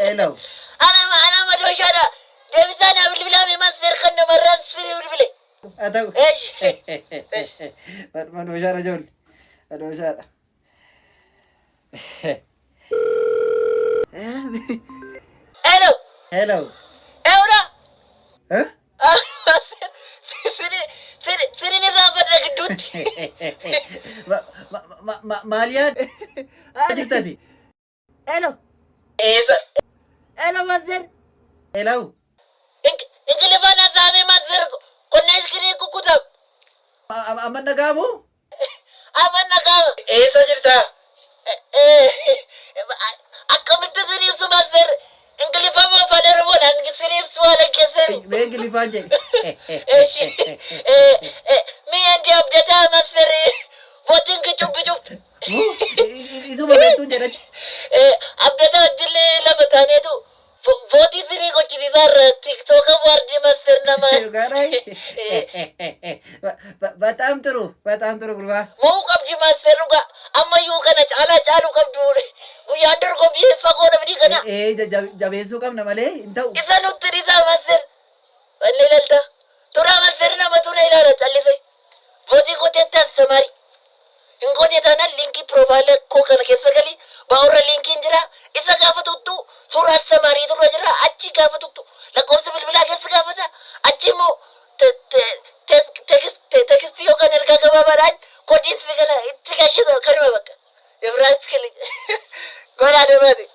Hello. أنا مدوشة دبيتنا بالبلا ما سير خدنا مرة سير بالبلا أتو. إيش مدوشة رجل. مدوشة. hello Hello. أورا Huh? سير نرافع نقدوت ماليان. أجلتني. hello إيش hello مزر Hello. إنك لفانا سامي مزر كنا إشكري كوكتب أمن نقامو. أمن نقام إيش أجرتا أكملت سريف سمازر إنك لفاما فنرمون أنك سريف سوالا كسر بيجي لي فانجي. إيش مي عندي أبدأ مزر فوتين كجوب جوب مو إيزو ما بيتون جرت. أبدأ أجل لما تانيتو فوتي سري كوچي دار تيك توك واردي مزر نما Batam turu gurba. mau kabdi master juga amma yu kana chala chalu kabdu guyandur ko bi fago na bidi kana Jabesu kam namale intau. isanu tirisa master walle lalta tura master na matuna ilara chalise vodi ko tetta samari ingo ne dana linki profile ko kana kesa gali baura linki jira isa gafatu tu tura samari tu jira achi gafatu tu la korse bilbila kesa gafata achi mo text yo kan erga gababaran kodin sigala ittigashido kanwa baka ibras kali gora de mati